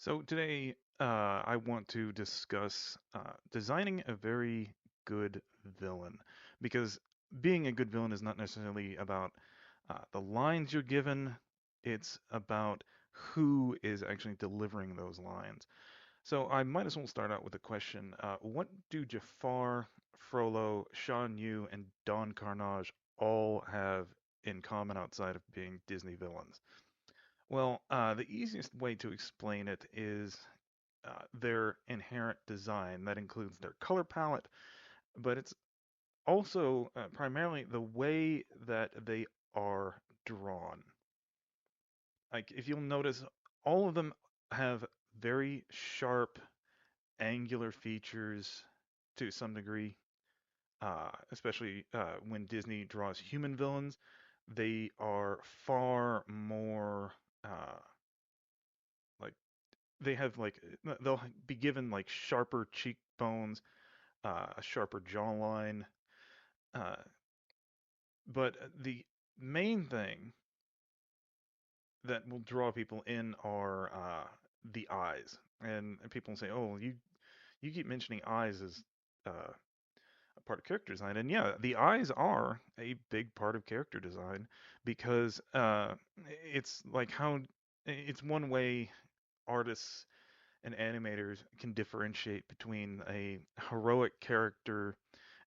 So today, I want to discuss designing a very good villain, because being a good villain is not necessarily about the lines you're given, it's about who is actually delivering those lines. So I might as well start out with a question. What do Jafar, Frollo, Shan Yu, and Don Carnage all have in common outside of being Disney villains? Well, the easiest way to explain it is their inherent design. That includes their color palette, but it's also primarily the way that they are drawn. Like, if you'll notice, all of them have very sharp, angular features to some degree, especially when Disney draws human villains. They are far more like they have like they'll be given like sharper cheekbones, a sharper jawline. Uh, but the main thing that will draw people in are the eyes. And people say, "Oh, you keep mentioning eyes as a part of character design," and yeah, the eyes are a big part of character design because it's like how it's one way artists and animators can differentiate between a heroic character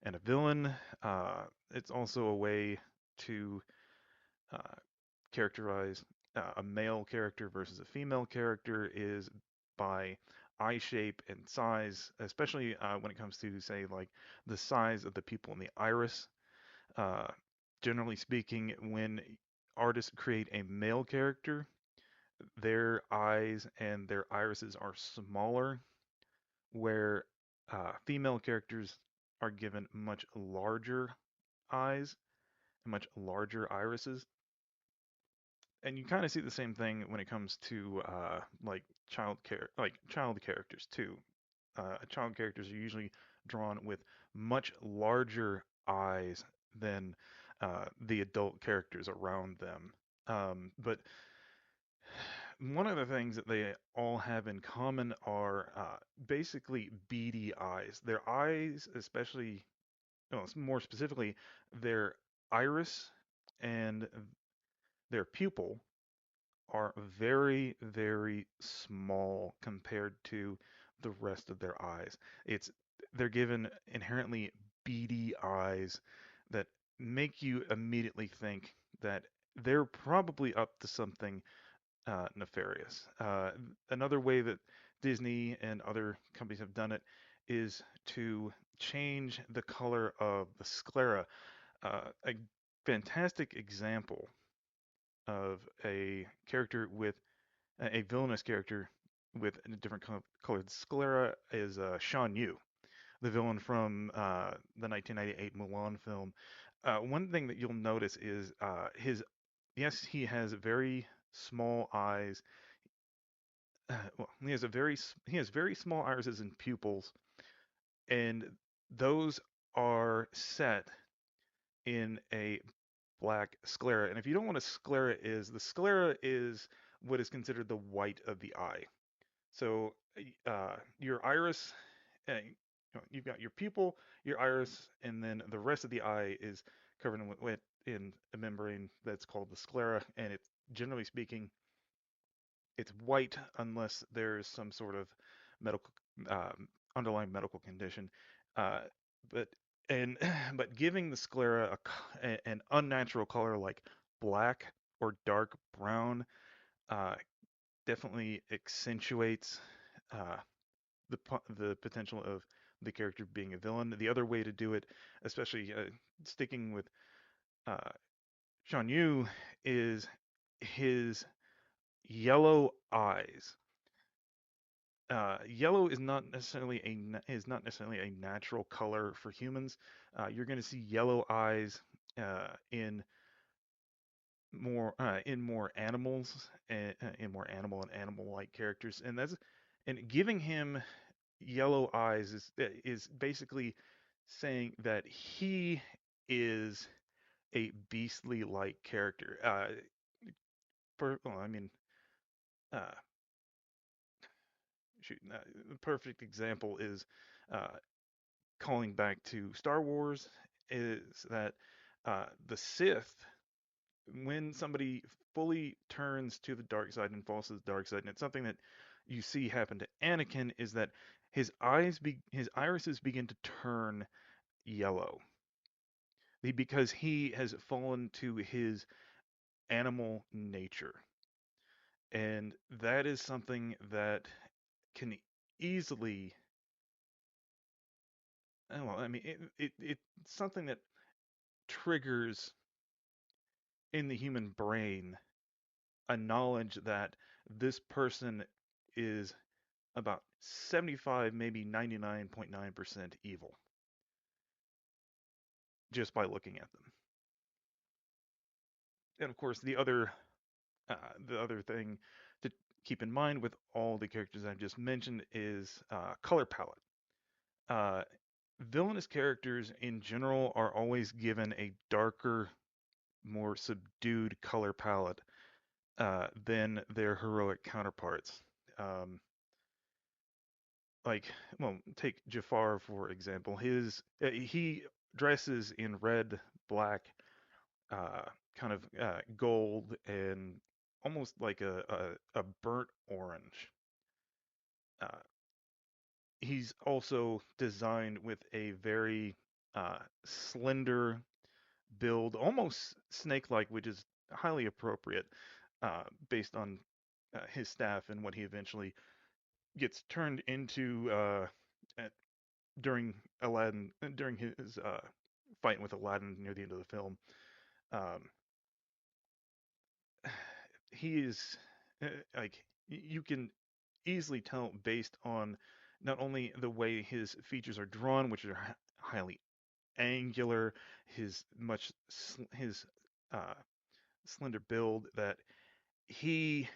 and a villain. It's also a way to uh, characterize a male character versus a female character is by eye shape and size, especially when it comes to, say, like the size of the pupil in the iris. Uh, Generally speaking, when artists create a male character, their eyes and their irises are smaller, where female characters are given much larger eyes and much larger irises. And you kind of see the same thing when it comes to like child characters too. Child characters are usually drawn with much larger eyes than the adult characters around them. But one of the things that they all have in common are basically beady eyes. Their eyes, especially, no, more specifically, their iris and their pupil are very, very small compared to the rest of their eyes. It's they're given inherently beady eyes that make you immediately think that they're probably up to something nefarious. Another way that Disney and other companies have done it is to change the color of the sclera. A fantastic example of a character with a villainous character with a different colored sclera is Shan Yu, the villain from the 1998 Mulan film. One thing that you'll notice is yes, he has very small eyes. Well, he has very small irises and pupils, and those are set in a black sclera. And if you don't know what a sclera is, the sclera is what is considered the white of the eye. So your iris, you've got your pupil, your iris, and then the rest of the eye is covered in a membrane that's called the sclera. And it's generally speaking, it's white unless there's some sort of medical underlying medical condition. Uh, but and but giving the sclera an unnatural color like black or dark brown uh, definitely accentuates uh, the potential of the character being a villain. The other way to do it, especially sticking with uh, Shan Yu, is his yellow eyes. Yellow is not necessarily a natural color for humans. You're going to see yellow eyes in more animals and in more animal and animal-like characters, and giving him yellow eyes is basically saying that he is a beastly-like character. Well, I mean, uh, shoot, the perfect example is uh, calling back to Star Wars, is that the Sith, when somebody fully turns to the dark side and falls to the dark side, and it's something that you see happen to Anakin, is that his irises begin to turn yellow because he has fallen to his animal nature. And that is something that can easily, well, I mean, it's something that triggers in the human brain a knowledge that this person is about 75, maybe 99.9% evil just by looking at them. And of course, the other thing to keep in mind with all the characters I've just mentioned is color palette. Uh, Villainous characters in general are always given a darker, more subdued color palette than their heroic counterparts. Um, like, well, take Jafar for example. He dresses in red, black, uh, kind of gold, and almost like a burnt orange. Uh, he's also designed with a very slender build, almost snake-like, which is highly appropriate based on his staff and what he eventually gets turned into at, during during his fight with Aladdin near the end of the film. Um, he is like you can easily tell based on not only the way his features are drawn, which are highly angular, his uh, slender build, that he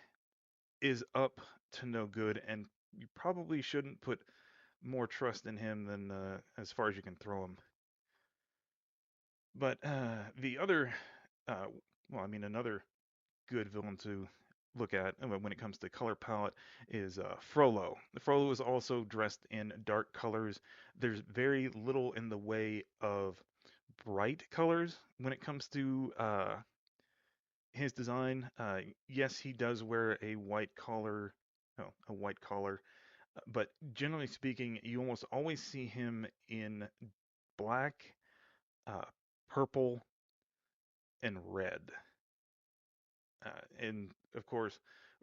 is up to no good, and you probably shouldn't put more trust in him than as far as you can throw him. But the other, uh, well, I mean, another good villain to look at when it comes to color palette is Frollo. Frollo is also dressed in dark colors. There's very little in the way of bright colors when it comes to his design. Yes, he does wear a white collar, oh, a white collar, but generally speaking, you almost always see him in black, uh, purple, and red. And of course,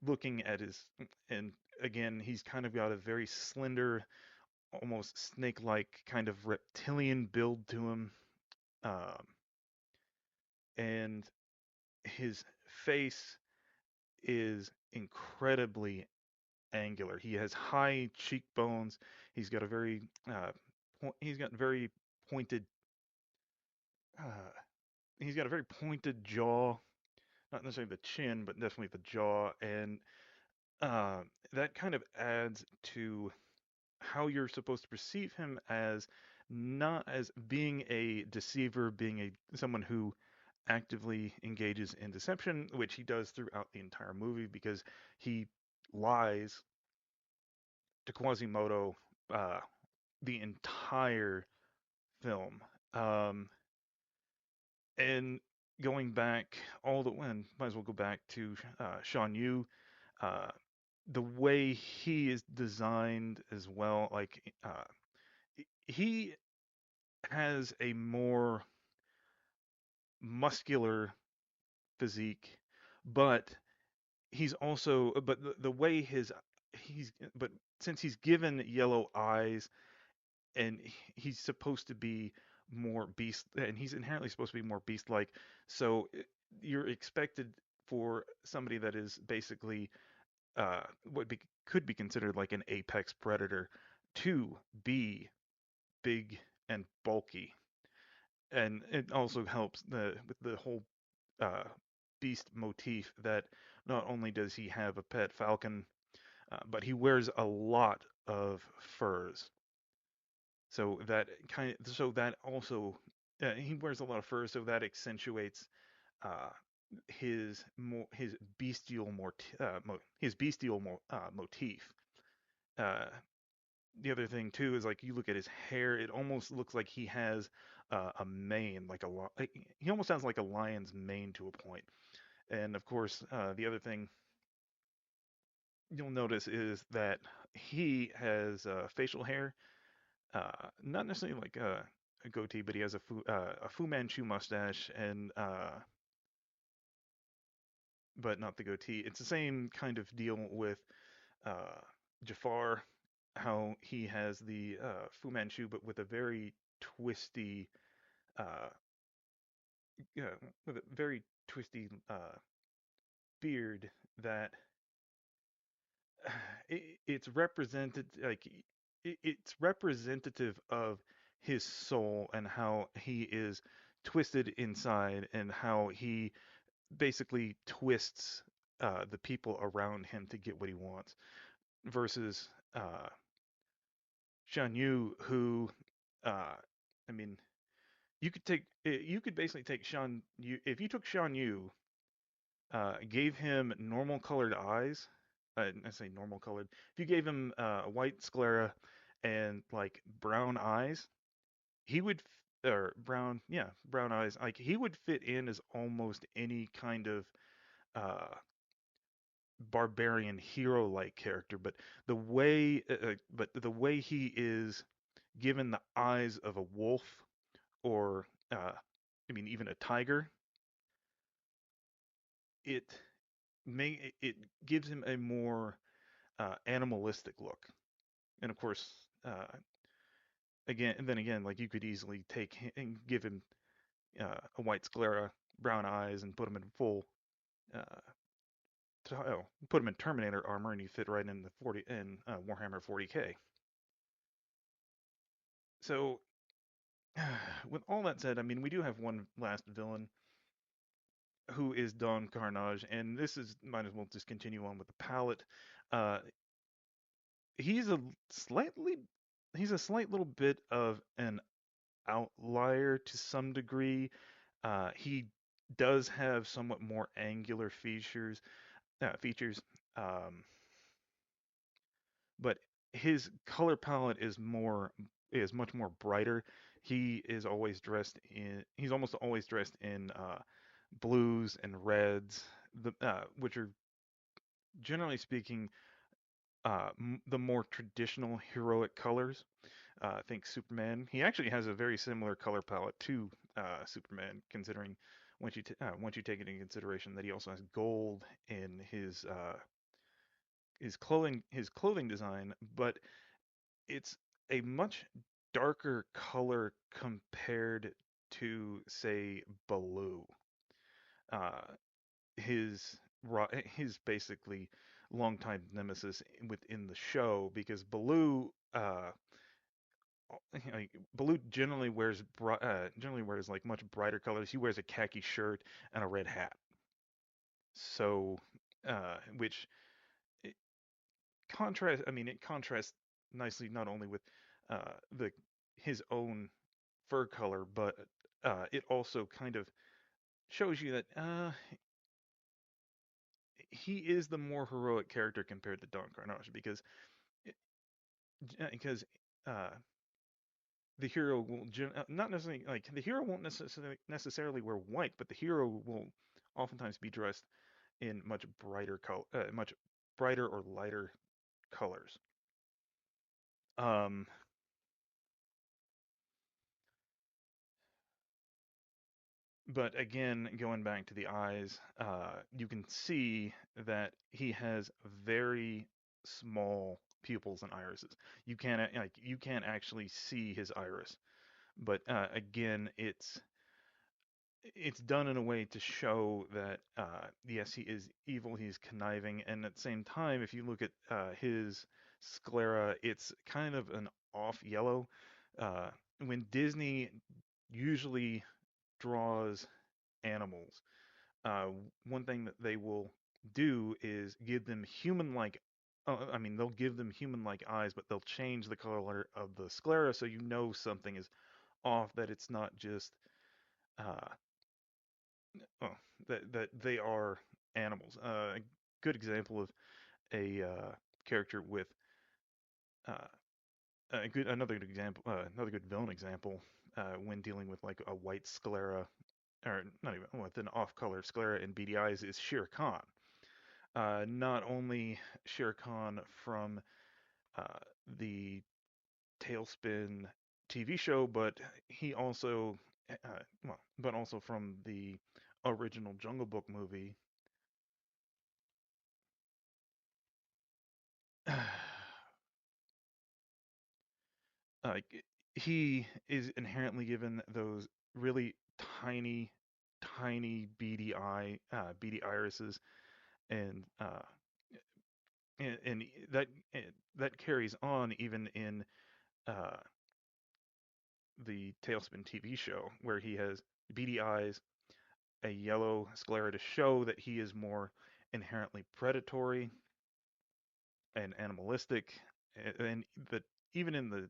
looking at his, and again, he's kind of got a very slender, almost snake-like kind of reptilian build to him. Um, and his face is incredibly angular. He has high cheekbones. He's got a very, he's got very pointed, uh, he's got a very pointed jaw. Not necessarily the chin, but definitely the jaw, and uh, that kind of adds to how you're supposed to perceive him as not as being a deceiver, being a someone who actively engages in deception, which he does throughout the entire movie because he lies to Quasimodo uh, the entire film. Um, and going back all the when might as well go back to Sean Yu. Uh, the way he is designed as well, like he has a more muscular physique, but the way but since he's given yellow eyes and he's supposed to be more beast, and he's inherently supposed to be more beast-like, so you're expected for somebody that is basically could be considered like an apex predator to be big and bulky. And it also helps with the whole uh, beast motif that not only does he have a pet falcon, but he wears a lot of furs. So that also he wears a lot of furs, so that accentuates uh, his bestial motif. Uh, the other thing too is like you look at his hair; it almost looks like he has a mane, like he almost sounds like a lion's mane to a point. And of course, the other thing you'll notice is that he has facial hair, not necessarily like a goatee, but he has a Fu Manchu mustache, and but not the goatee. It's the same kind of deal with uh, Jafar, how he has the Fu Manchu, but with a very twisty, uh, yeah, with a very twisty beard that it's represented like it's representative of his soul and how he is twisted inside and how he basically twists the people around him to get what he wants versus Shan Yu who I mean you could basically take Shan Yu if you took Shan Yu gave him normal colored eyes. I say normal colored. If you gave him a white sclera and like brown eyes, he would, or brown, yeah, brown eyes. Like he would fit in as almost any kind of uh, barbarian hero-like character. But the way he is given the eyes of a wolf or, I mean, even a tiger, it it gives him a more animalistic look. And of course, again, and then again, like you could easily take and give him a white sclera, brown eyes, and put him in full, uh, put him in Terminator armor, and he fit right in the 40 in Warhammer 40K. So, with all that said, I mean, we do have one last villain who is Don Carnage, and this is might as well just continue on with the palette. Uh, he's a slightly he's a slight little bit of an outlier to some degree. He does have somewhat more angular features, um, but his color palette is much more brighter. He's almost always dressed in blues and reds, which are generally speaking the more traditional heroic colors. I think Superman. He actually has a very similar color palette to Superman, considering once you take it into consideration that he also has gold in his clothing design, but it's a much darker color compared to say Baloo. Uh, his basically longtime nemesis within the show because like, Baloo generally wears like much brighter colors. He wears a khaki shirt and a red hat. So, which it it contrasts nicely not only with the his own fur color, but it also kind of shows you that he is the more heroic character compared to Don Carnage because uh, the hero will not necessarily like the hero won't necessarily wear white, but the hero will oftentimes be dressed in much brighter or lighter colors. Um, but again, going back to the eyes, you can see that he has very small pupils and irises. You can't actually see his iris, but again, it's done in a way to show that yes, he is evil, he's conniving, and at the same time, if you look at his sclera, it's kind of an off yellow. Uh, when Disney usually draws animals, uh, one thing that they will do is give them human-like. They'll give them human-like eyes, but they'll change the color of the sclera so you know something is off. That it's not just uh, oh, that they are animals. A good example of a character with Uh, another good villain example, when dealing with like a white sclera, or not even with an off-color sclera and beady eyes, is Shere Khan. Not only Shere Khan from uh, the Tailspin TV show, but he also, but also from the original Jungle Book movie. Like he is inherently given those really tiny, tiny beady irises, and and and that carries on even in uh, the Tailspin TV show, where he has beady eyes, a yellow sclera to show that he is more inherently predatory and animalistic, and that even in the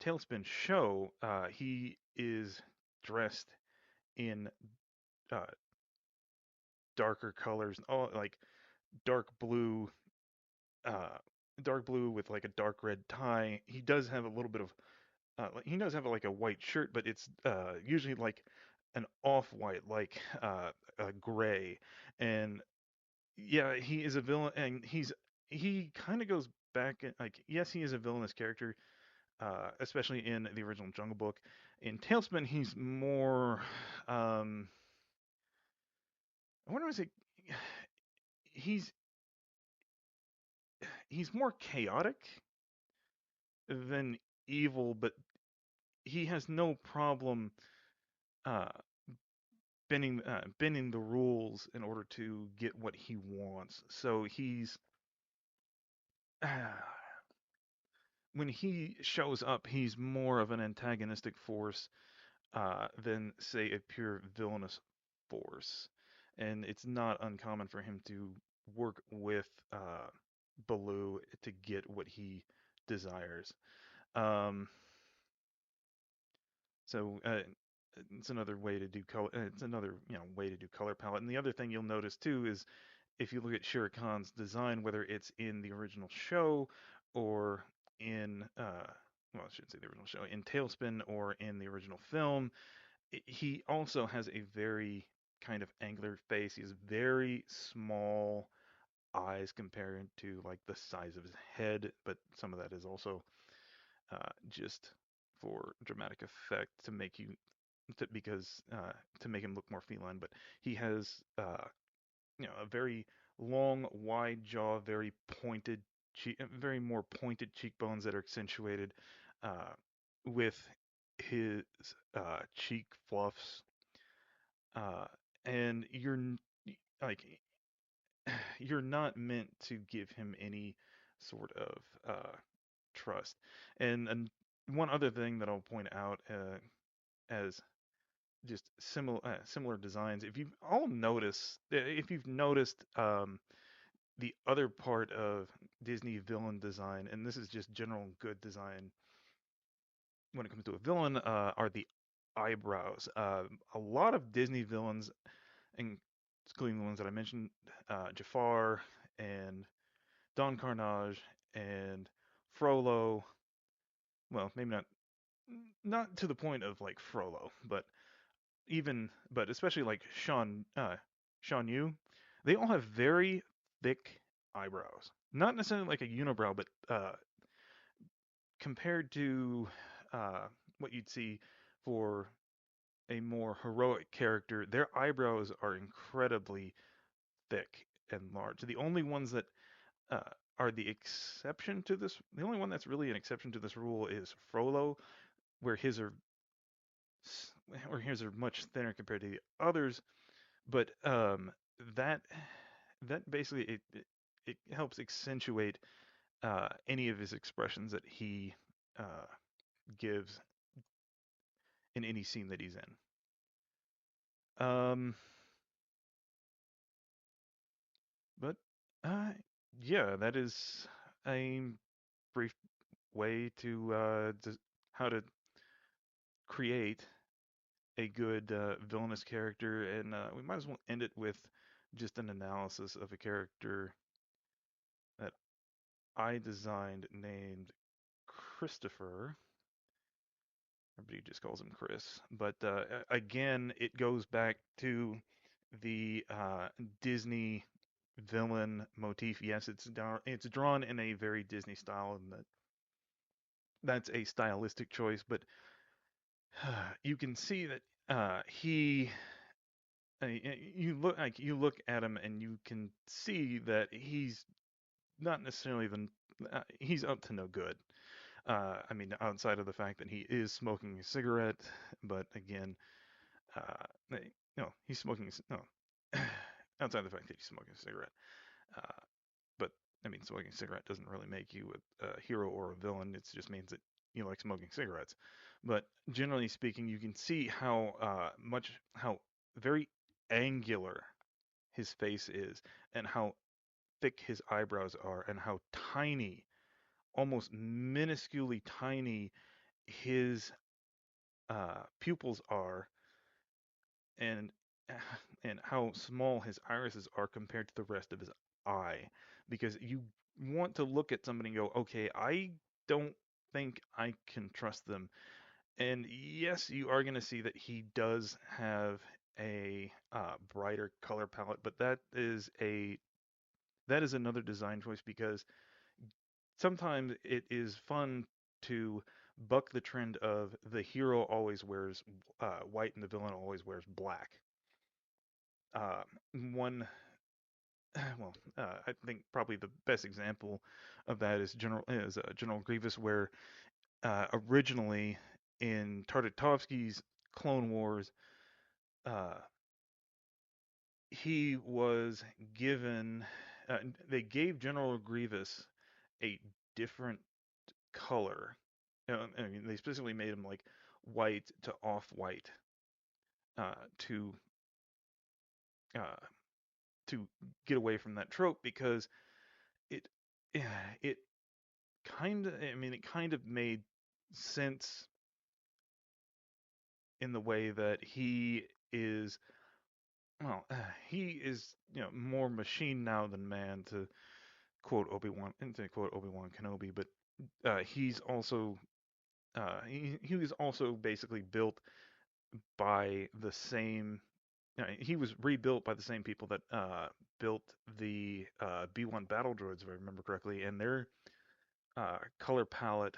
Tailspin show, he is dressed in uh, darker colors, all like dark blue, uh, dark blue with like a dark red tie. He does have a little bit of, he does have like a white shirt, but it's usually like an off-white, like a gray. And yeah, he is a villain, and he kind of goes back, like yes, he is a villainous character, especially in the original Jungle Book. In Tailspin, he's more, um, I wonder if I say, he's he's more chaotic than evil, but he has no problem uh, bending the rules in order to get what he wants. So he's when he shows up, he's more of an antagonistic force than say a pure villainous force, and it's not uncommon for him to work with Baloo to get what he desires. Um, So it's another way to do color. It's another way to do color palette. And the other thing you'll notice too is if you look at Shere Khan's design, whether it's in the original show or in well, I shouldn't say the original show, in Tailspin or in the original film, he also has a very kind of angular face. He has very small eyes compared to like the size of his head, but some of that is also just for dramatic effect to make you because to make him look more feline. But he has a very long, wide jaw, very pointed very more pointed cheekbones that are accentuated uh, with his cheek fluffs, and like you're not meant to give him any sort of trust. And one other thing that I'll point out as just similar designs. If you've noticed the other part of Disney villain design, and this is just general good design when it comes to a villain, are the eyebrows. A lot of Disney villains, including the ones that I mentioned, Jafar and Don Carnage and Frollo. Well, maybe not to the point of like Frollo, but especially like Sean Yu, they all have very thick eyebrows. Not necessarily like a unibrow, but compared to uh, what you'd see for a more heroic character, their eyebrows are incredibly thick and large. The only ones that uh, are the only one that's really an exception to this rule is Frollo, where his are where his are much thinner compared to the others. But that that basically it helps accentuate any of his expressions that he uh, gives in any scene that he's in. But uh, yeah, that is a brief way to how to create a good villainous character, and we might as well end it with just an analysis of a character that I designed named Christopher. Everybody just calls him Chris. But again, it goes back to the Disney villain motif. Yes, it's drawn in a very Disney style, and that's a stylistic choice. But you can see that he. You look at him and you can see that he's not necessarily he's up to no good. I mean, outside of the fact that he is smoking a cigarette, but again, no, he's smoking. No, outside of the fact that he's smoking a cigarette, uh, but I mean, smoking a cigarette doesn't really make you a hero or a villain. It just means that you like smoking cigarettes. But generally speaking, you can see how very angular his face is, and how thick his eyebrows are, and how tiny, almost minusculely tiny, his pupils are, and and how small his irises are compared to the rest of his eye. Because you want to look at somebody and go, okay, I don't think I can trust them. And yes, you are going to see that he does have a brighter color palette, but that is another design choice, because sometimes it is fun to buck the trend of the hero always wears white and the villain always wears black. Uh, one, I think probably the best example of that is General Grievous, where originally in Tartakovsky's Clone Wars, uh, he was given, they gave General Grievous a different color. I mean, they specifically made him like white to off-white uh, to uh, to get away from that trope, because it it it kind of made sense in the way that well, he is, more machine now than man, to quote Obi-Wan Kenobi. But he's also he was also basically built by the same. He was rebuilt by the same people that built the B-1 battle droids, if I remember correctly, and their color palette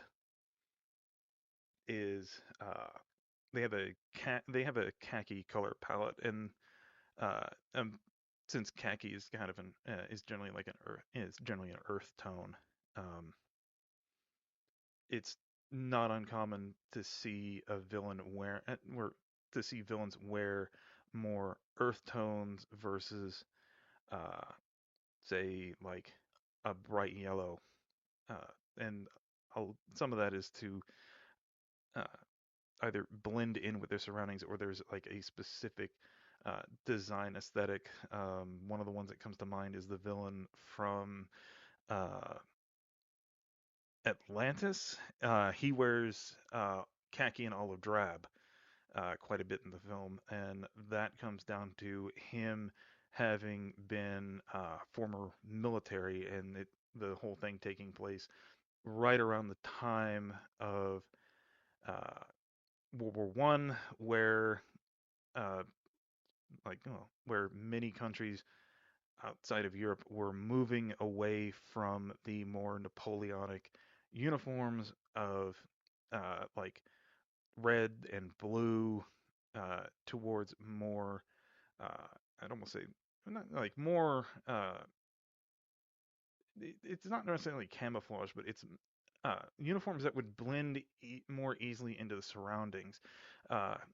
is they have a khaki color palette. And uh, um, since khaki is kind of is generally like an earth tone, um, it's not uncommon to see a villain to see villains wear more earth tones versus uh, say like a bright yellow, and some of that is to uh, either blend in with their surroundings, or there's like a specific design aesthetic. One of the ones that comes to mind is the villain from uh, Atlantis. He wears khaki and olive drab quite a bit in the film, and that comes down to him having been former military, and the whole thing taking place right around the time of uh, World War I, where uh, where many countries outside of Europe were moving away from the more Napoleonic uniforms of like red and blue towards more, I'd almost say, not like more. It's not necessarily camouflage, but it's uniforms that would blend more easily into the surroundings.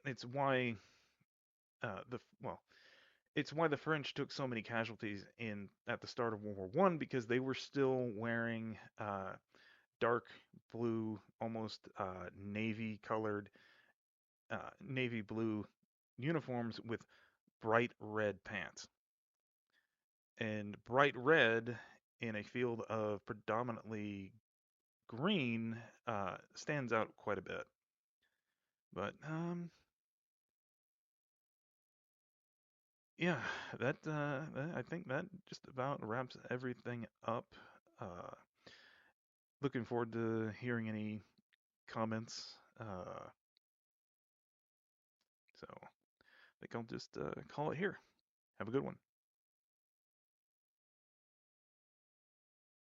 It's why the well, it's why the French took so many casualties in at the start of World War I, because they were still wearing dark blue, almost navy blue uniforms with bright red pants. And bright red in a field of predominantly green stands out quite a bit. But yeah, I think that just about wraps everything up. Uh, Looking forward to hearing any comments. So I think I'll just call it here. Have a good one.